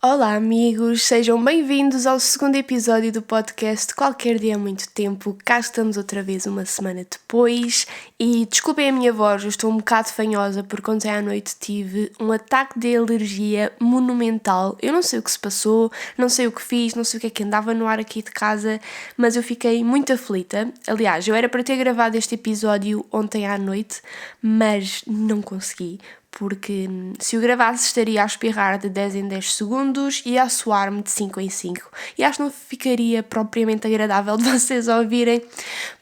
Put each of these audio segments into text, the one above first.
Olá amigos, sejam bem-vindos ao segundo episódio do podcast Qualquer Dia Há Muito Tempo. Cá estamos outra vez uma semana depois e desculpem a minha voz, eu estou um bocado fanhosa porque ontem à noite tive um ataque de alergia monumental. Eu não sei o que se passou, não sei o que fiz, não sei o que é que andava no ar aqui de casa, mas eu fiquei muito aflita. Aliás, eu era para ter gravado este episódio ontem à noite, mas não consegui. Porque se o gravasse estaria a espirrar de 10 em 10 segundos e a suar-me de 5 em 5. E acho que não ficaria propriamente agradável de vocês ouvirem.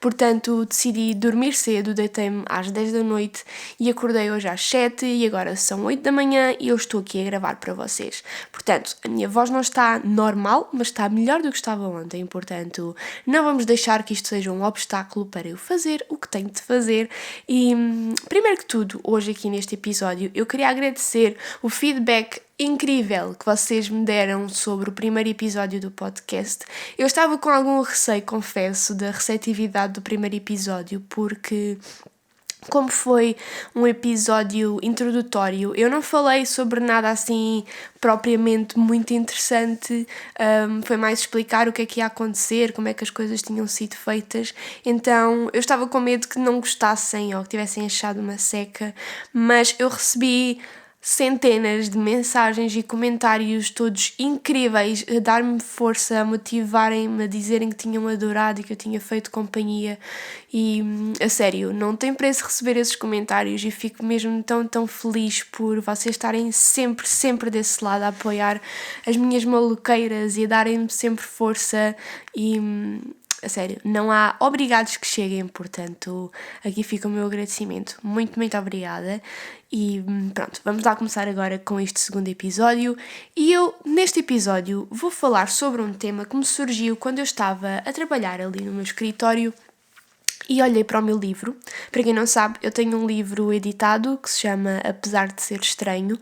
Portanto, decidi dormir cedo, deitei-me às 10 da noite e acordei hoje às 7 e agora são 8 da manhã e eu estou aqui a gravar para vocês. Portanto, a minha voz não está normal, mas está melhor do que estava ontem. Portanto, não vamos deixar que isto seja um obstáculo para eu fazer o que tenho de fazer. E, primeiro que tudo, hoje aqui neste episódio, eu queria agradecer o feedback incrível que vocês me deram sobre o primeiro episódio do podcast. Eu estava com algum receio, confesso, da receptividade do primeiro episódio, porque como foi um episódio introdutório, eu não falei sobre nada assim propriamente muito interessante, foi mais explicar o que é que ia acontecer, como é que as coisas tinham sido feitas, então eu estava com medo que não gostassem ou que tivessem achado uma seca, mas eu recebi centenas de mensagens e comentários todos incríveis a dar-me força, a motivarem-me, a dizerem que tinham adorado e que eu tinha feito companhia e, a sério, não tem preço receber esses comentários e fico mesmo tão feliz por vocês estarem sempre desse lado a apoiar as minhas maluqueiras e a darem-me sempre força e... A sério, não há obrigados que cheguem, portanto, aqui fica o meu agradecimento. Muito obrigada. E pronto, vamos lá começar agora com este segundo episódio. E eu, neste episódio, vou falar sobre um tema que me surgiu quando eu estava a trabalhar ali no meu escritório e olhei para o meu livro. Para quem não sabe, eu tenho um livro editado que se chama Apesar de Ser Estranho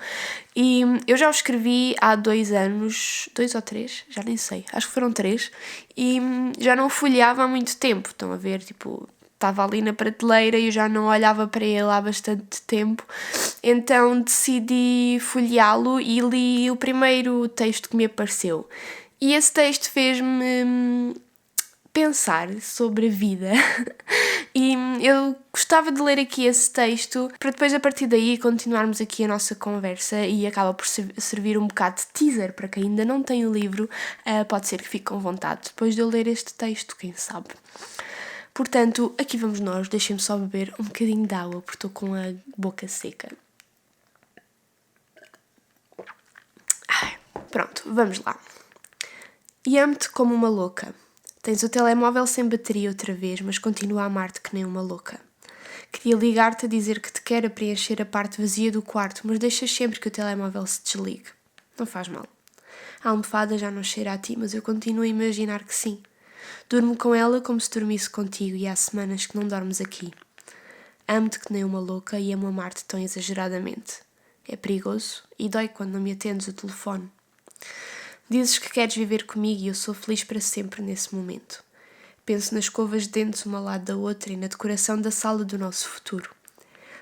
e eu já o escrevi há 2 anos, 2 ou 3, já nem sei, acho que foram 3 e já não o folheava há muito tempo, estão a ver, tipo... Estava ali na prateleira e eu já não olhava para ele há bastante tempo, então decidi folheá-lo e li o primeiro texto que me apareceu. E esse texto fez-me pensar sobre a vida e eu gostava de ler aqui esse texto para depois a partir daí continuarmos aqui a nossa conversa e acaba por servir um bocado de teaser para quem ainda não tem o livro, pode ser que fique com vontade depois de eu ler este texto, quem sabe. Portanto, aqui vamos nós, deixem-me só beber um bocadinho de água porque estou com a boca seca. Pronto, vamos lá. E amo-te como uma louca. Tens o telemóvel sem bateria outra vez, mas continuo a amar-te que nem uma louca. Queria ligar-te a dizer que te quero a preencher a parte vazia do quarto, mas deixas sempre que o telemóvel se desligue. Não faz mal. A almofada já não cheira a ti, mas eu continuo a imaginar que sim. Durmo com ela como se dormisse contigo e há semanas que não dormes aqui. Amo-te que nem uma louca e amo amar-te tão exageradamente. É perigoso e dói quando não me atendes o telefone. Dizes que queres viver comigo e eu sou feliz para sempre nesse momento. Penso nas escovas de dentes uma ao lado da outra e na decoração da sala do nosso futuro.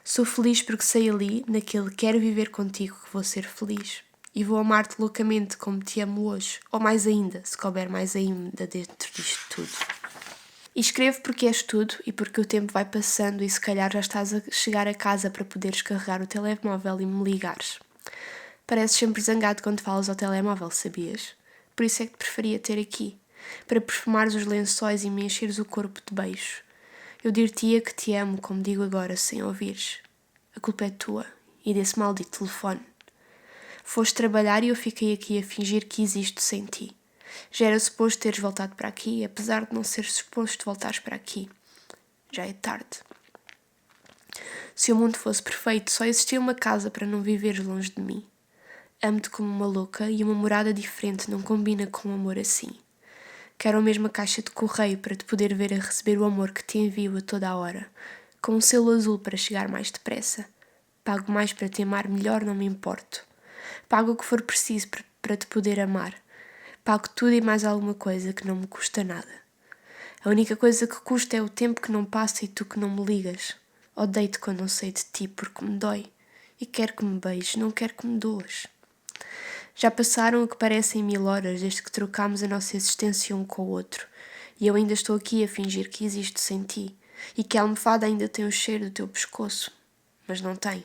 Sou feliz porque sei ali, naquele quero viver contigo, que vou ser feliz. E vou amar-te loucamente como te amo hoje, ou mais ainda, se couber mais ainda dentro disto tudo. E escrevo porque és tudo e porque o tempo vai passando e se calhar já estás a chegar a casa para poderes carregar o telemóvel e me ligares. Pareces sempre zangado quando falas ao telemóvel, sabias? Por isso é que te preferia ter aqui, para perfumares os lençóis e me encheres o corpo de beijos. Eu dir-te-ia que te amo, como digo agora, sem ouvires. A culpa é tua e desse maldito telefone. Foste trabalhar e eu fiquei aqui a fingir que existo sem ti. Já era suposto teres voltado para aqui, apesar de não ser suposto voltares para aqui. Já é tarde. Se o mundo fosse perfeito, só existia uma casa para não viveres longe de mim. Amo-te como uma louca e uma morada diferente não combina com um amor assim. Quero a mesma caixa de correio para te poder ver a receber o amor que te envio a toda a hora, com um selo azul para chegar mais depressa. Pago mais para te amar melhor, não me importo. Pago o que for preciso para te poder amar. Pago tudo e mais alguma coisa que não me custa nada. A única coisa que custa é o tempo que não passa e tu que não me ligas. Odeio-te quando não sei de ti porque me dói. E quero que me beijes, não quero que me doas. Já passaram o que parecem 1000 horas desde que trocámos a nossa existência um com o outro. E eu ainda estou aqui a fingir que existo sem ti. E que a almofada ainda tem o cheiro do teu pescoço. Mas não tem.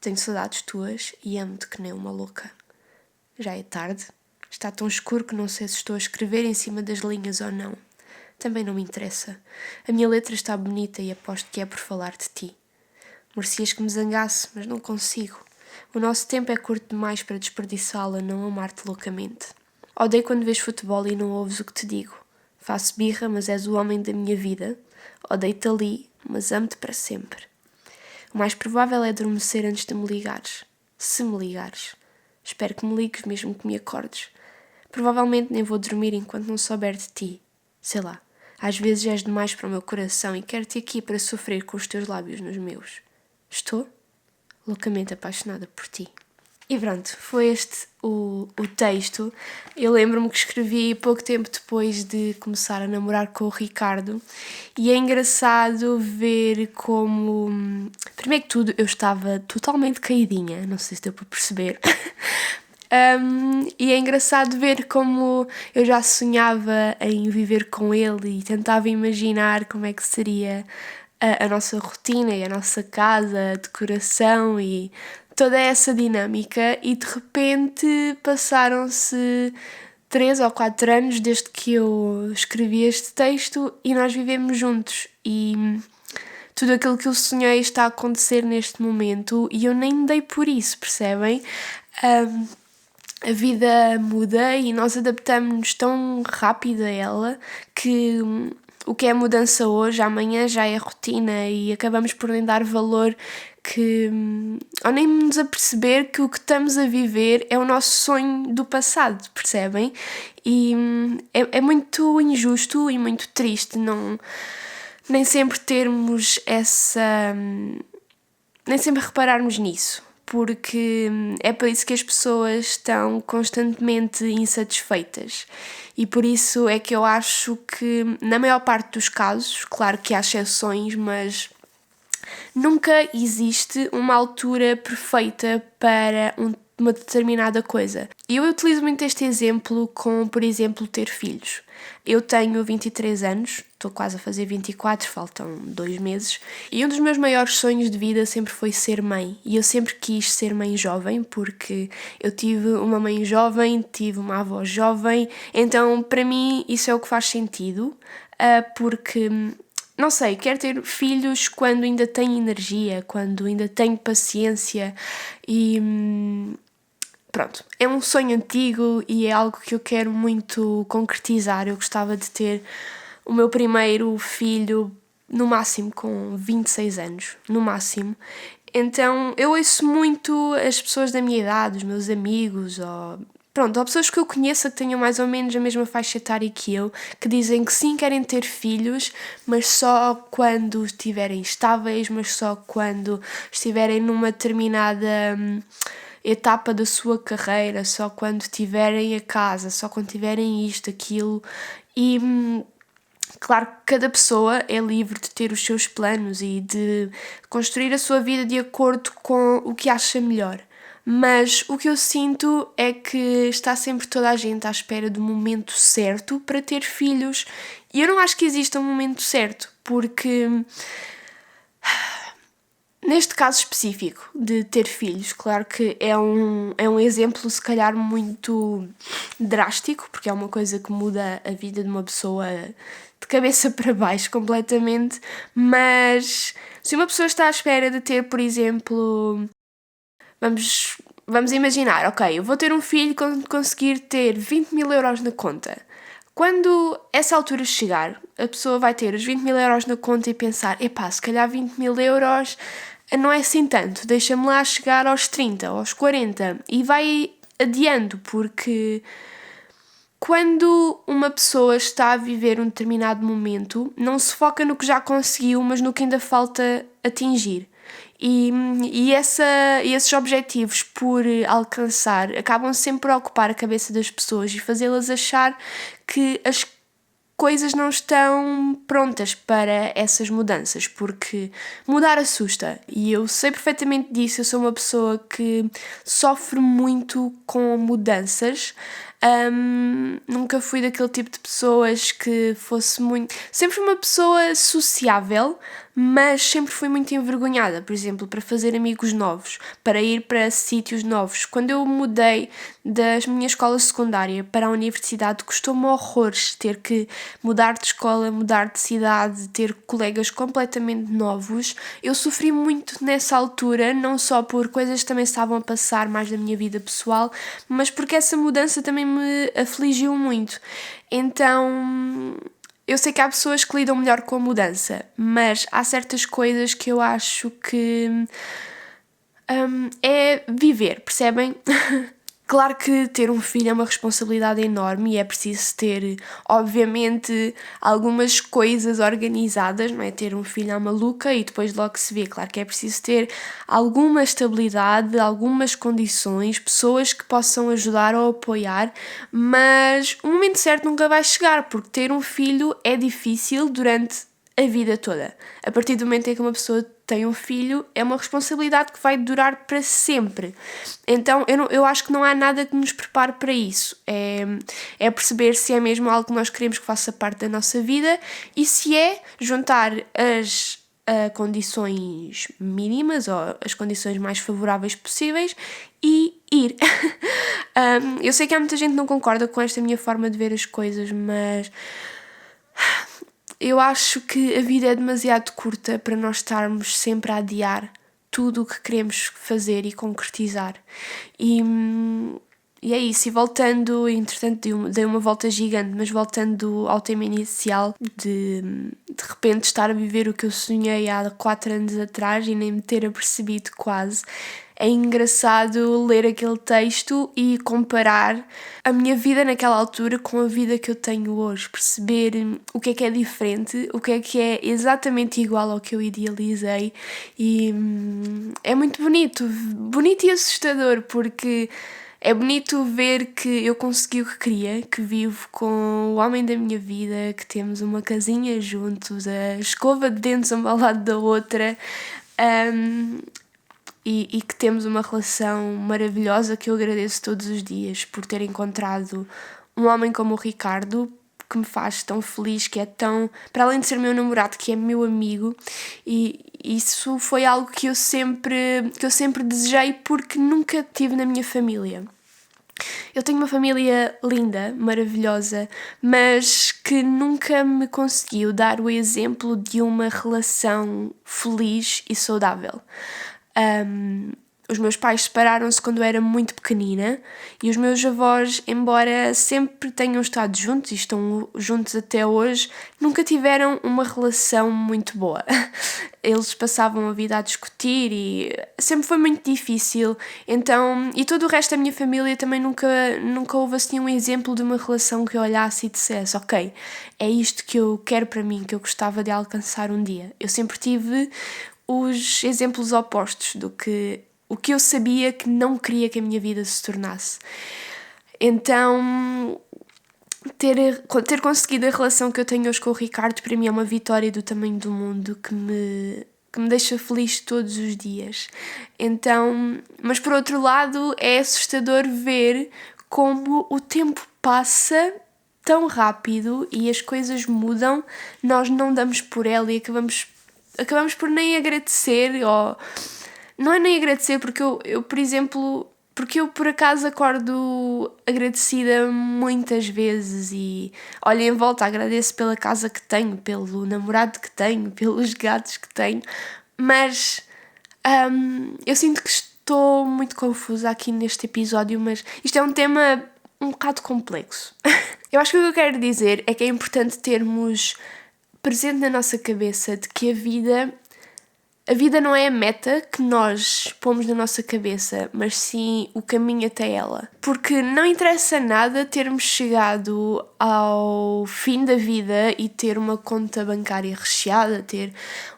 Tenho saudades tuas e amo-te que nem uma louca. Já é tarde. Está tão escuro que não sei se estou a escrever em cima das linhas ou não. Também não me interessa. A minha letra está bonita e aposto que é por falar de ti. Merecias que me zangasse, mas não consigo. O nosso tempo é curto demais para desperdiçá-lo a não amar-te loucamente. Odeio quando vês futebol e não ouves o que te digo. Faço birra, mas és o homem da minha vida. Odeio-te ali, mas amo-te para sempre. O mais provável é adormecer antes de me ligares. Se me ligares. Espero que me ligues mesmo que me acordes. Provavelmente nem vou dormir enquanto não souber de ti. Sei lá, às vezes és demais para o meu coração e quero-te aqui para sofrer com os teus lábios nos meus. Estou loucamente apaixonada por ti. E pronto, foi este o texto. Eu lembro-me que escrevi pouco tempo depois de começar a namorar com o Ricardo e é engraçado ver como... Primeiro que tudo, eu estava totalmente caidinha, não sei se deu para perceber. E é engraçado ver como eu já sonhava em viver com ele e tentava imaginar como é que seria a nossa rotina e a nossa casa, a decoração e toda essa dinâmica, e de repente passaram-se 3 ou 4 anos desde que eu escrevi este texto e nós vivemos juntos e tudo aquilo que eu sonhei está a acontecer neste momento e eu nem dei por isso, percebem? A vida muda e nós adaptamos-nos tão rápido a ela que o que é mudança hoje, amanhã já é rotina e acabamos por nem dar valor ou nem nos aperceber que o que estamos a viver é o nosso sonho do passado, percebem? E é muito injusto e muito triste nem sempre termos nem sempre repararmos nisso, porque é por isso que as pessoas estão constantemente insatisfeitas e por isso é que eu acho que na maior parte dos casos, claro que há exceções, mas nunca existe uma altura perfeita para uma determinada coisa. E eu utilizo muito este exemplo com, por exemplo, ter filhos. Eu tenho 23 anos, estou quase a fazer 24, faltam 2 meses, e um dos meus maiores sonhos de vida sempre foi ser mãe. E eu sempre quis ser mãe jovem, porque eu tive uma mãe jovem, tive uma avó jovem, então para mim isso é o que faz sentido, porque... Não sei, quero ter filhos quando ainda tenho energia, quando ainda tenho paciência e pronto, é um sonho antigo e é algo que eu quero muito concretizar. Eu gostava de ter o meu primeiro filho no máximo com 26 anos, no máximo. Então eu ouço muito as pessoas da minha idade, os meus amigos ou pessoas que eu conheço que tenham mais ou menos a mesma faixa etária que eu, que dizem que sim, querem ter filhos, mas só quando estiverem estáveis, mas só quando estiverem numa determinada etapa da sua carreira, só quando tiverem a casa, só quando tiverem isto, aquilo. E claro que cada pessoa é livre de ter os seus planos e de construir a sua vida de acordo com o que acha melhor. Mas o que eu sinto é que está sempre toda a gente à espera do momento certo para ter filhos. E eu não acho que exista um momento certo, porque neste caso específico de ter filhos, claro que é um exemplo se calhar muito drástico, porque é uma coisa que muda a vida de uma pessoa de cabeça para baixo completamente, mas se uma pessoa está à espera de ter, por exemplo... Vamos imaginar, ok, eu vou ter um filho quando conseguir ter 20 mil euros na conta. Quando essa altura chegar, a pessoa vai ter os 20 mil euros na conta e pensar, epá, se calhar 20 mil euros não é assim tanto, deixa-me lá chegar aos 30, aos 40 e vai adiando, porque quando uma pessoa está a viver um determinado momento, não se foca no que já conseguiu, mas no que ainda falta atingir. E esses objetivos por alcançar acabam sempre por ocupar a cabeça das pessoas e fazê-las achar que coisas não estão prontas para essas mudanças, porque mudar assusta e eu sei perfeitamente disso. Eu sou uma pessoa que sofre muito com mudanças. Nunca fui daquele tipo de pessoas que fosse muito... Sempre fui uma pessoa sociável, mas sempre fui muito envergonhada, por exemplo, para fazer amigos novos, para ir para sítios novos. Quando eu mudei da minha escola secundária para a universidade, custou-me horrores ter que mudar de escola, mudar de cidade, ter colegas completamente novos. Eu sofri muito nessa altura, não só por coisas que também estavam a passar mais da minha vida pessoal, mas porque essa mudança também me afligiu muito. Então, eu sei que há pessoas que lidam melhor com a mudança, mas há certas coisas que eu acho que é viver, percebem? Claro que ter um filho é uma responsabilidade enorme e é preciso ter, obviamente, algumas coisas organizadas, não é? Ter um filho à maluca e depois logo se vê. Claro que é preciso ter alguma estabilidade, algumas condições, pessoas que possam ajudar ou apoiar, mas o momento certo nunca vai chegar, porque ter um filho é difícil durante a vida toda. A partir do momento em que uma pessoa tem um filho, é uma responsabilidade que vai durar para sempre. Então eu acho que não há nada que nos prepare para isso. É perceber se é mesmo algo que nós queremos que faça parte da nossa vida e se é juntar as condições mínimas ou as condições mais favoráveis possíveis e ir. Eu sei que há muita gente que não concorda com esta minha forma de ver as coisas, mas eu acho que a vida é demasiado curta para nós estarmos sempre a adiar tudo o que queremos fazer e concretizar. E é isso. E voltando, entretanto dei uma volta gigante, mas voltando ao tema inicial de repente estar a viver o que eu sonhei há 4 anos atrás e nem me ter apercebido quase. É engraçado ler aquele texto e comparar a minha vida naquela altura com a vida que eu tenho hoje. Perceber o que é diferente, o que é exatamente igual ao que eu idealizei. E é muito bonito e assustador, porque é bonito ver que eu consegui o que queria, que vivo com o homem da minha vida, que temos uma casinha juntos, a escova de dentes uma ao lado da outra, e que temos uma relação maravilhosa que eu agradeço todos os dias por ter encontrado um homem como o Ricardo, que me faz tão feliz, que é tão, para além de ser meu namorado, que é meu amigo, e isso foi algo que eu sempre desejei, porque nunca tive na minha família. Eu tenho uma família linda, maravilhosa, mas que nunca me conseguiu dar o exemplo de uma relação feliz e saudável. Os meus pais separaram-se quando eu era muito pequenina e os meus avós, embora sempre tenham estado juntos e estão juntos até hoje, nunca tiveram uma relação muito boa. Eles passavam a vida a discutir e sempre foi muito difícil. Então, e todo o resto da minha família também nunca houve assim um exemplo de uma relação que eu olhasse e dissesse: ok, é isto que eu quero para mim, que eu gostava de alcançar um dia. Eu sempre tive os exemplos opostos do que o que eu sabia que não queria que a minha vida se tornasse. Então, ter conseguido a relação que eu tenho hoje com o Ricardo, para mim é uma vitória do tamanho do mundo que me deixa feliz todos os dias. Então, mas por outro lado, é assustador ver como o tempo passa tão rápido e as coisas mudam, nós não damos por ela e acabamos por nem agradecer, ou não é nem agradecer, porque eu por exemplo, porque eu por acaso acordo agradecida muitas vezes e olho em volta, agradeço pela casa que tenho, pelo namorado que tenho, pelos gatos que tenho, mas eu sinto que estou muito confusa aqui neste episódio, mas isto é um tema um bocado complexo. Eu acho que o que eu quero dizer é que é importante termos presente na nossa cabeça de que a vida A vida não é a meta que nós pomos na nossa cabeça, mas sim o caminho até ela. Porque não interessa nada termos chegado ao fim da vida e ter uma conta bancária recheada, ter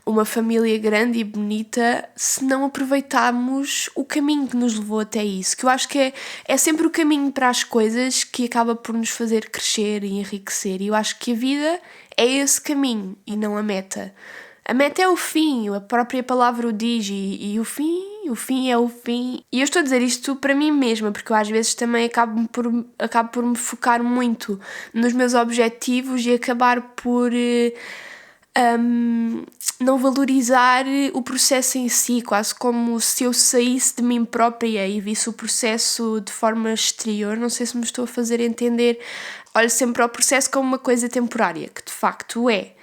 uma família grande e bonita, se não aproveitarmos o caminho que nos levou até isso. Que eu acho que é sempre o caminho para as coisas que acaba por nos fazer crescer e enriquecer. E eu acho que a vida é esse caminho e não a meta. A meta é o fim, a própria palavra o diz, e o fim é o fim. E eu estou a dizer isto para mim mesma, porque eu às vezes também acabo por me focar muito nos meus objetivos e acabar por não valorizar o processo em si, quase como se eu saísse de mim própria e visse o processo de forma exterior. Não sei se me estou a fazer entender. Olho sempre para o processo como uma coisa temporária, que de facto é.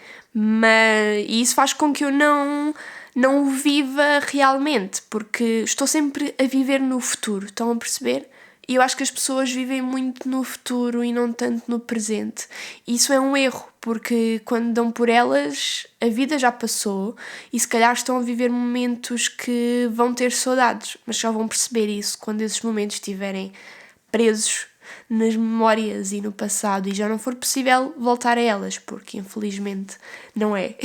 E isso faz com que eu não o viva realmente, porque estou sempre a viver no futuro, estão a perceber? E eu acho que as pessoas vivem muito no futuro e não tanto no presente. E isso é um erro, porque quando dão por elas, a vida já passou e se calhar estão a viver momentos que vão ter saudades, mas só vão perceber isso quando esses momentos estiverem presos nas memórias e no passado e já não for possível voltar a elas, porque infelizmente não é.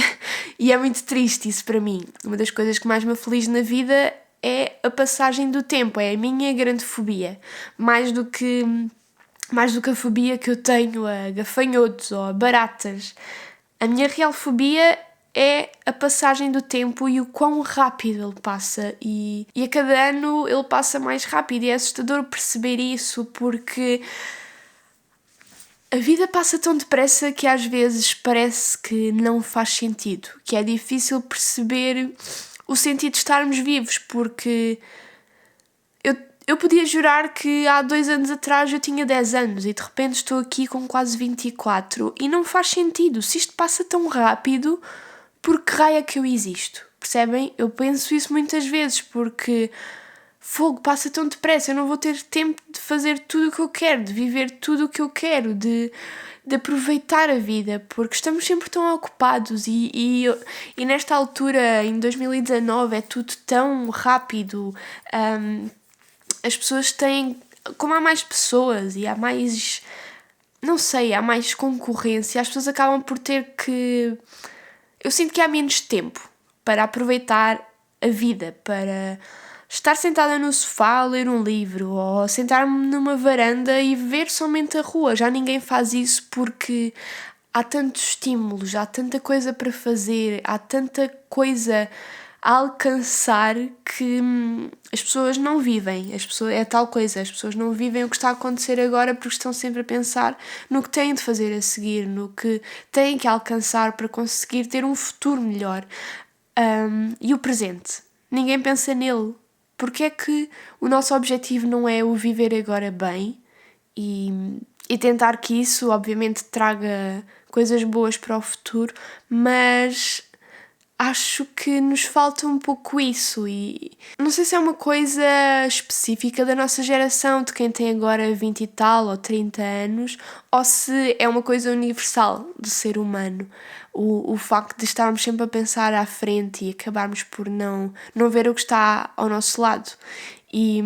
E é muito triste isso para mim. Uma das coisas que mais me aflige na vida é a passagem do tempo, é a minha grande fobia. Mais do que a fobia que eu tenho a gafanhotos ou a baratas. A minha real fobia é a passagem do tempo e o quão rápido ele passa. E a cada ano ele passa mais rápido. E é assustador perceber isso, porque a vida passa tão depressa que às vezes parece que não faz sentido. Que é difícil perceber o sentido de estarmos vivos, porque eu podia jurar que há 2 anos atrás eu tinha 10 anos e de repente estou aqui com quase 24 e não faz sentido. Se isto passa tão rápido, por que raio é que eu existo? Percebem? Eu penso isso muitas vezes, porque fogo passa tão depressa, eu não vou ter tempo de fazer tudo o que eu quero, de viver tudo o que eu quero, de aproveitar a vida, porque estamos sempre tão ocupados e nesta altura, em 2019, é tudo tão rápido. As pessoas têm, como há mais pessoas e há mais, não sei, há mais concorrência, as pessoas acabam por ter que, eu sinto que há menos tempo para aproveitar a vida, para estar sentada no sofá a ler um livro ou sentar-me numa varanda e ver somente a rua. Já ninguém faz isso porque há tantos estímulos, há tanta coisa para fazer, há tanta coisa a alcançar que as pessoas não vivem. É tal coisa, as pessoas não vivem o que está a acontecer agora porque estão sempre a pensar no que têm de fazer a seguir, no que têm que alcançar para conseguir ter um futuro melhor. E o presente? Ninguém pensa nele. Porque é que o nosso objetivo não é o viver agora bem e tentar que isso, obviamente, traga coisas boas para o futuro, mas acho que nos falta um pouco isso e não sei se é uma coisa específica da nossa geração, de quem tem agora 20 e tal ou 30 anos, ou se é uma coisa universal do ser humano. O facto de estarmos sempre a pensar à frente e acabarmos por não ver o que está ao nosso lado. E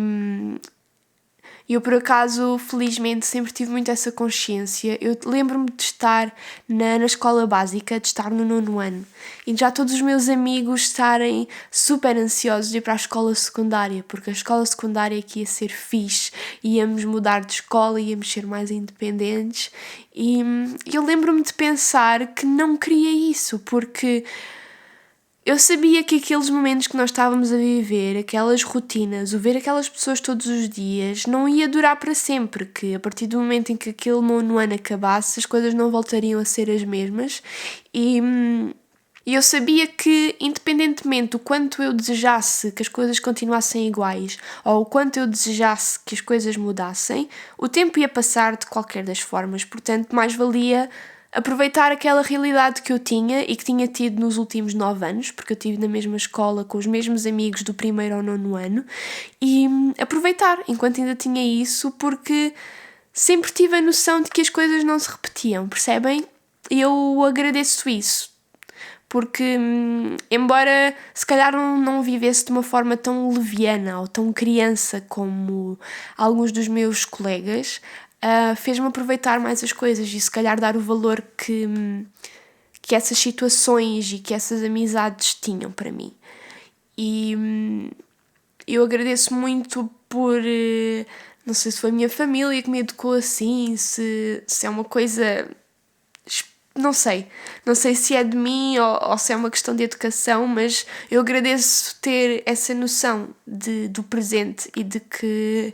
eu, por acaso, felizmente, sempre tive muito essa consciência. Eu lembro-me de estar na escola básica, de estar no 9º ano, e já todos os meus amigos estarem super ansiosos de ir para a escola secundária, porque a escola secundária aqui ia ser fixe, íamos mudar de escola, íamos ser mais independentes. E eu lembro-me de pensar que não queria isso, porque eu sabia que aqueles momentos que nós estávamos a viver, aquelas rotinas, o ver aquelas pessoas todos os dias, não ia durar para sempre, que a partir do momento em que aquele 9º ano acabasse, as coisas não voltariam a ser as mesmas. E eu sabia que, independentemente do quanto eu desejasse que as coisas continuassem iguais ou o quanto eu desejasse que as coisas mudassem, o tempo ia passar de qualquer das formas, portanto mais valia aproveitar aquela realidade que eu tinha e que tinha tido nos últimos 9 anos, porque eu estive na mesma escola com os mesmos amigos do 1º ao 9º ano, e aproveitar enquanto ainda tinha isso, porque sempre tive a noção de que as coisas não se repetiam, percebem? E eu agradeço isso, porque embora se calhar não vivesse de uma forma tão leviana ou tão criança como alguns dos meus colegas, fez-me aproveitar mais as coisas e se calhar dar o valor que essas situações e que essas amizades tinham para mim. E eu agradeço muito por... Não sei se foi a minha família que me educou assim, se é uma coisa... Não sei se é de mim ou se é uma questão de educação, mas eu agradeço ter essa noção do presente e de que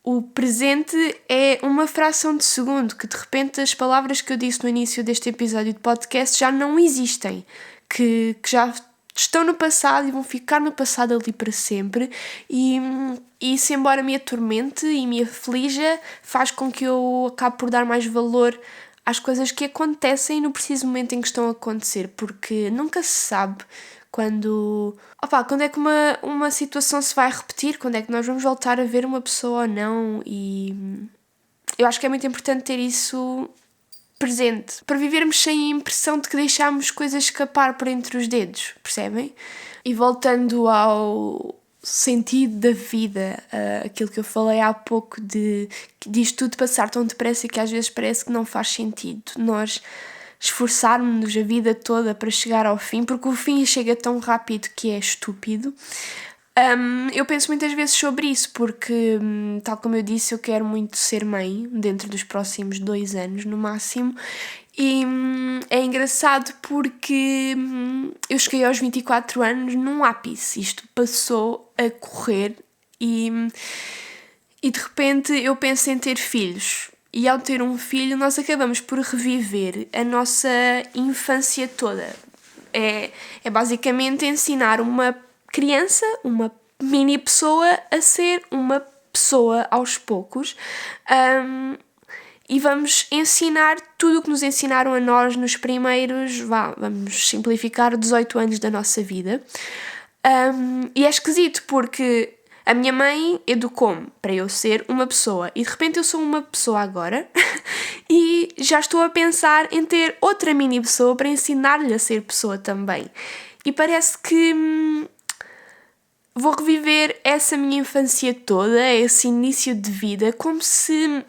o presente é uma fração de segundo, que de repente as palavras que eu disse no início deste episódio de podcast já não existem, que já estão no passado e vão ficar no passado ali para sempre, e isso, embora me atormente e me aflija, faz com que eu acabe por dar mais valor às coisas que acontecem no preciso momento em que estão a acontecer, porque nunca se sabe quando é que uma situação se vai repetir, quando é que nós vamos voltar a ver uma pessoa ou não, e eu acho que é muito importante ter isso presente, para vivermos sem a impressão de que deixámos coisas escapar por entre os dedos, percebem? E voltando ao sentido da vida, aquilo que eu falei há pouco disto tudo passar tão depressa e que às vezes parece que não faz sentido nós esforçarmos-nos a vida toda para chegar ao fim, porque o fim chega tão rápido que é estúpido. Eu penso muitas vezes sobre isso, porque, tal como eu disse, eu quero muito ser mãe dentro dos próximos 2 anos no máximo, e é engraçado porque eu cheguei aos 24 anos num ápice, isto passou a correr e de repente eu penso em ter filhos. E ao ter um filho, nós acabamos por reviver a nossa infância toda. É basicamente ensinar uma criança, uma mini pessoa, a ser uma pessoa aos poucos. E vamos ensinar tudo o que nos ensinaram a nós nos primeiros, vamos simplificar, 18 anos da nossa vida. E é esquisito porque a minha mãe educou-me para eu ser uma pessoa e de repente eu sou uma pessoa agora e já estou a pensar em ter outra mini pessoa para ensinar-lhe a ser pessoa também. E parece que vou reviver essa minha infância toda, esse início de vida, como se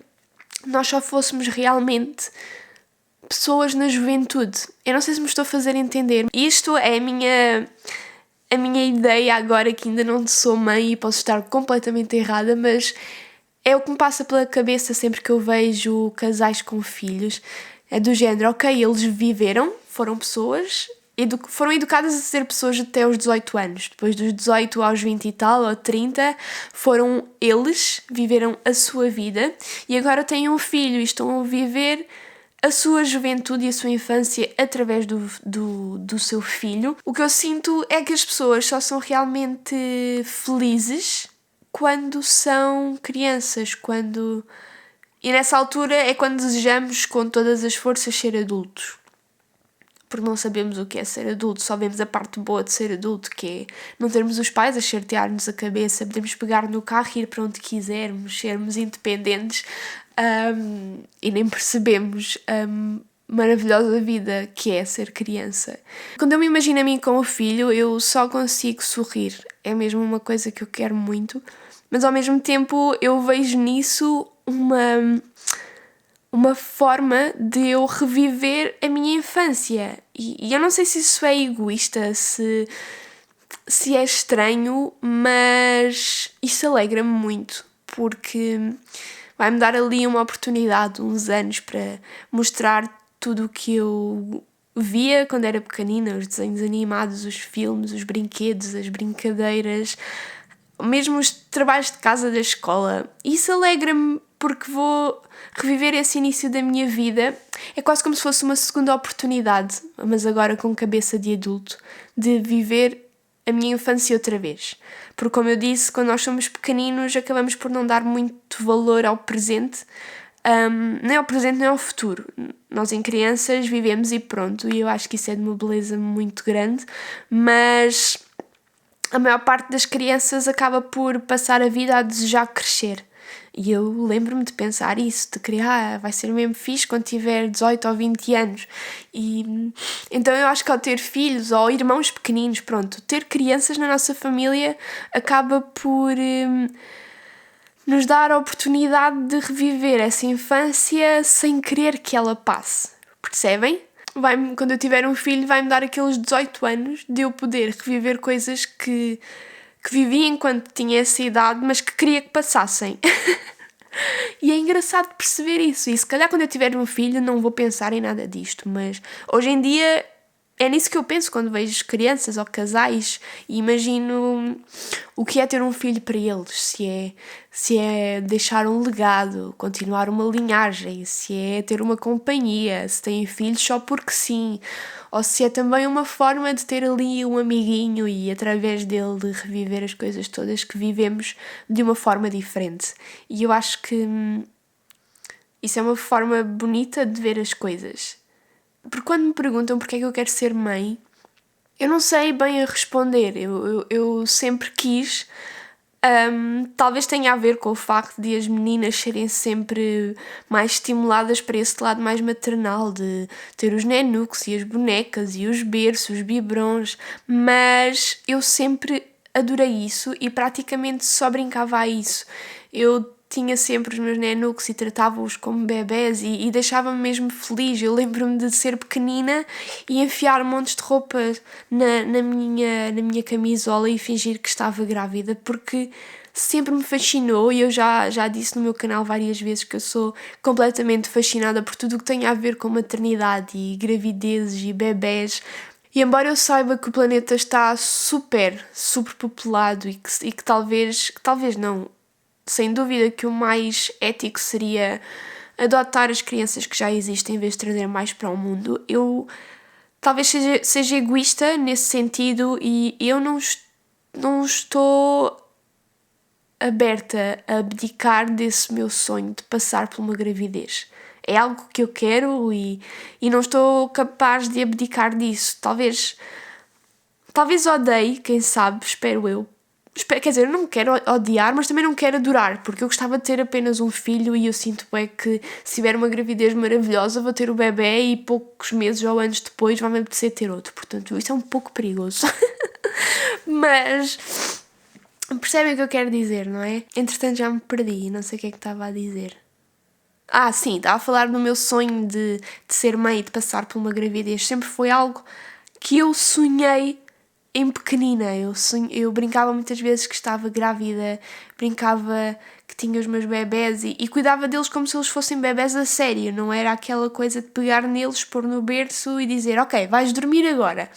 nós só fôssemos realmente pessoas na juventude. Eu não sei se me estou a fazer entender. Isto é a minha ideia agora, que ainda não sou mãe e posso estar completamente errada, mas é o que me passa pela cabeça sempre que eu vejo casais com filhos. É do género, ok, eles viveram, foram pessoas, foram educadas a ser pessoas até aos 18 anos. Depois dos 18 aos 20 e tal, ou 30, viveram a sua vida e agora têm um filho e estão a viver a sua juventude e a sua infância através do seu filho. O que eu sinto é que as pessoas só são realmente felizes quando são crianças, e nessa altura é quando desejamos com todas as forças ser adultos. Porque não sabemos o que é ser adulto, só vemos a parte boa de ser adulto, que é não termos os pais a chatear-nos a cabeça, podemos pegar no carro e ir para onde quisermos, sermos independentes, e nem percebemos a maravilhosa vida que é ser criança. Quando eu me imagino a mim como filho, eu só consigo sorrir. É mesmo uma coisa que eu quero muito, mas ao mesmo tempo eu vejo nisso uma forma de eu reviver a minha infância. E eu não sei se isso é egoísta, se é estranho, mas isso alegra-me muito, porque vai-me dar ali uma oportunidade, uns anos, para mostrar tudo o que eu via quando era pequenina, os desenhos animados, os filmes, os brinquedos, as brincadeiras, mesmo os trabalhos de casa da escola. Isso alegra-me porque vou reviver esse início da minha vida. É quase como se fosse uma segunda oportunidade, mas agora com cabeça de adulto, de viver a minha infância outra vez. Porque, como eu disse, quando nós somos pequeninos acabamos por não dar muito valor ao presente, nem ao presente nem ao futuro. Nós em crianças vivemos e pronto, e eu acho que isso é de uma beleza muito grande, mas a maior parte das crianças acaba por passar a vida a desejar crescer. E eu lembro-me de pensar isso, de querer, vai ser mesmo fixe quando tiver 18 ou 20 anos. E então eu acho que ao ter filhos ou irmãos pequeninos, pronto, ter crianças na nossa família acaba por nos dar a oportunidade de reviver essa infância sem querer que ela passe. Percebem? Quando eu tiver um filho, vai-me dar aqueles 18 anos de eu poder reviver coisas que vivi enquanto tinha essa idade, mas que queria que passassem. E é engraçado perceber isso. E se calhar quando eu tiver um filho não vou pensar em nada disto, mas hoje em dia é nisso que eu penso quando vejo crianças ou casais e imagino o que é ter um filho para eles, se é deixar um legado, continuar uma linhagem, se é ter uma companhia, se têm filhos só porque sim, ou se é também uma forma de ter ali um amiguinho e através dele de reviver as coisas todas que vivemos de uma forma diferente. E eu acho que isso é uma forma bonita de ver as coisas. Porque quando me perguntam porque é que eu quero ser mãe, eu não sei bem a responder. Eu sempre quis. Talvez tenha a ver com o facto de as meninas serem sempre mais estimuladas para esse lado mais maternal, de ter os nenucos e as bonecas e os berços, os biberons, mas eu sempre adorei isso e praticamente só brincava a isso. Eu tinha sempre os meus nenucos e tratava-os como bebés e deixava-me mesmo feliz. Eu lembro-me de ser pequenina e enfiar montes de roupa na minha camisola e fingir que estava grávida, porque sempre me fascinou e eu já disse no meu canal várias vezes que eu sou completamente fascinada por tudo o que tem a ver com maternidade e gravidezes e bebés. E embora eu saiba que o planeta está super populado e que talvez não, sem dúvida que o mais ético seria adotar as crianças que já existem em vez de trazer mais para o mundo. Eu talvez seja egoísta nesse sentido e eu não estou aberta a abdicar desse meu sonho de passar por uma gravidez. É algo que eu quero e não estou capaz de abdicar disso. Talvez odeie, quem sabe, espero eu. Quer dizer, eu não quero odiar, mas também não quero adorar, porque eu gostava de ter apenas um filho e eu sinto bem que se tiver uma gravidez maravilhosa vou ter o bebê e poucos meses ou anos depois vai-me apetecer ter outro. Portanto, isso é um pouco perigoso. Mas percebem o que eu quero dizer, não é? Entretanto já me perdi, não sei o que é que estava a dizer. Sim, estava a falar do meu sonho de ser mãe e de passar por uma gravidez. Sempre foi algo que eu sonhei em pequenina. Eu brincava muitas vezes que estava grávida, brincava que tinha os meus bebés e cuidava deles como se eles fossem bebés a sério. Não era aquela coisa de pegar neles, pôr no berço e dizer, ok, vais dormir agora.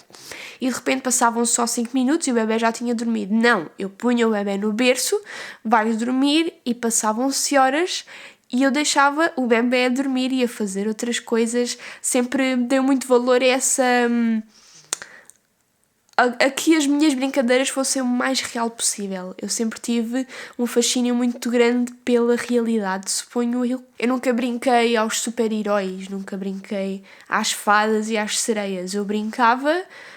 E de repente passavam só 5 minutos e o bebê já tinha dormido. Não, eu punha o bebê no berço, vais dormir, e passavam-se horas e eu deixava o bebê a dormir e a fazer outras coisas. Sempre dei muito valor a essa... a que as minhas brincadeiras fossem o mais real possível. Eu sempre tive um fascínio muito grande pela realidade, suponho eu. Eu nunca brinquei aos super-heróis, nunca brinquei às fadas e às sereias. Eu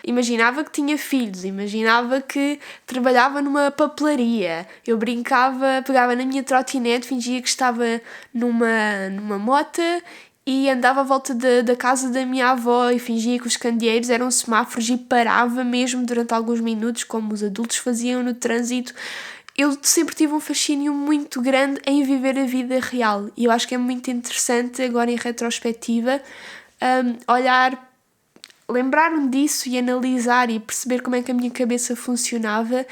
imaginava que tinha filhos, imaginava que trabalhava numa papelaria. Eu pegava na minha trotinete, fingia que estava numa mota e andava à volta da casa da minha avó e fingia que os candeeiros eram semáforos e parava mesmo durante alguns minutos, como os adultos faziam no trânsito. Eu sempre tive um fascínio muito grande em viver a vida real e eu acho que é muito interessante agora em retrospectiva lembrar-me disso e analisar e perceber como é que a minha cabeça funcionava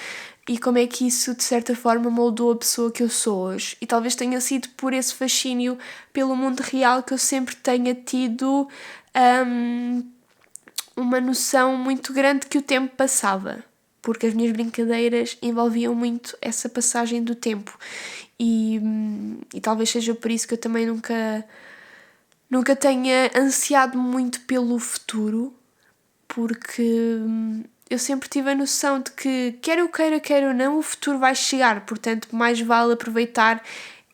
e como é que isso, de certa forma, moldou a pessoa que eu sou hoje. E talvez tenha sido por esse fascínio pelo mundo real que eu sempre tenha tido uma noção muito grande que o tempo passava. Porque as minhas brincadeiras envolviam muito essa passagem do tempo. E talvez seja por isso que eu também nunca tenha ansiado muito pelo futuro, porque eu sempre tive a noção de que, quer eu queira, quer eu não, o futuro vai chegar, portanto mais vale aproveitar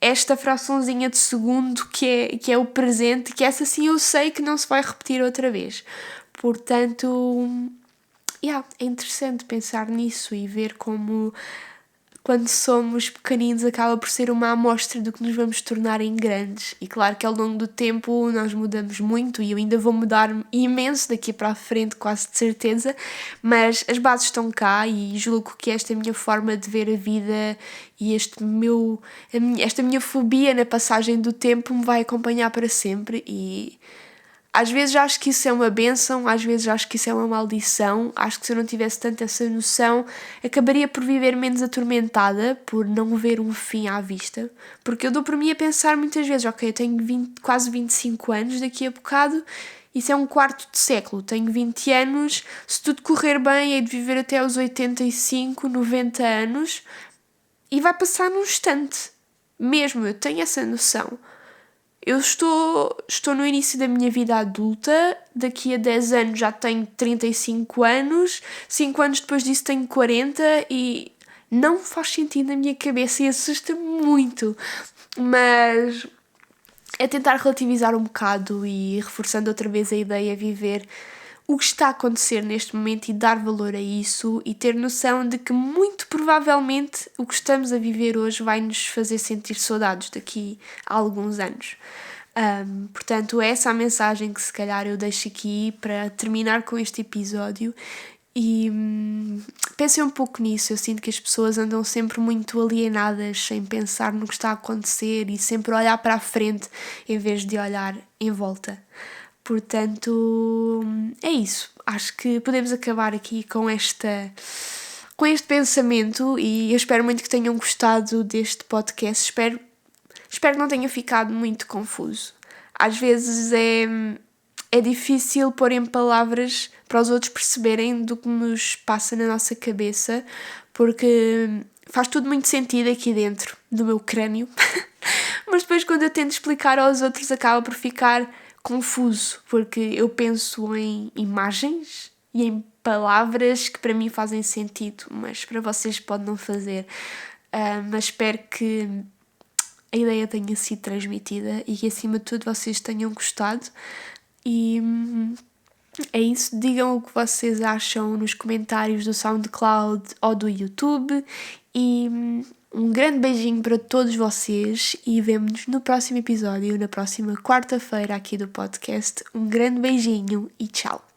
esta fraçãozinha de segundo que é o presente, que essa sim eu sei que não se vai repetir outra vez. Portanto, é interessante pensar nisso e ver como quando somos pequeninos acaba por ser uma amostra do que nos vamos tornar em grandes. E claro que ao longo do tempo nós mudamos muito e eu ainda vou mudar imenso daqui para a frente, quase de certeza, mas as bases estão cá e julgo que esta minha forma de ver a vida e esta minha fobia na passagem do tempo me vai acompanhar para sempre e às vezes acho que isso é uma bênção, às vezes acho que isso é uma maldição. Acho que se eu não tivesse tanto essa noção, acabaria por viver menos atormentada, por não ver um fim à vista. Porque eu dou por mim a pensar muitas vezes, ok, eu tenho quase 25 anos, daqui a bocado, isso é um quarto de século. Tenho 20 anos, se tudo correr bem, hei de viver até aos 85, 90 anos e vai passar num instante. Mesmo, eu tenho essa noção. Eu estou no início da minha vida adulta, daqui a 10 anos já tenho 35 anos, 5 anos depois disso tenho 40 e não faz sentido na minha cabeça e assusta-me muito. Mas é tentar relativizar um bocado e reforçando outra vez a ideia, viver o que está a acontecer neste momento e dar valor a isso e ter noção de que muito provavelmente o que estamos a viver hoje vai nos fazer sentir saudades daqui a alguns anos. Portanto, essa é a mensagem que se calhar eu deixo aqui para terminar com este episódio e pensem um pouco nisso. Eu sinto que as pessoas andam sempre muito alienadas sem pensar no que está a acontecer e sempre a olhar para a frente em vez de olhar em volta. Portanto, é isso. Acho que podemos acabar aqui com este pensamento e eu espero muito que tenham gostado deste podcast. Espero que não tenha ficado muito confuso. Às vezes é difícil pôr em palavras para os outros perceberem do que nos passa na nossa cabeça, porque faz tudo muito sentido aqui dentro do meu crânio, mas depois quando eu tento explicar aos outros acaba por ficar confuso, porque eu penso em imagens e em palavras que para mim fazem sentido, mas para vocês pode não fazer. Mas espero que a ideia tenha sido transmitida e que acima de tudo vocês tenham gostado e é isso. Digam o que vocês acham nos comentários do SoundCloud ou do YouTube e um grande beijinho para todos vocês e vemo-nos no próximo episódio, na próxima quarta-feira aqui do podcast. Um grande beijinho e tchau!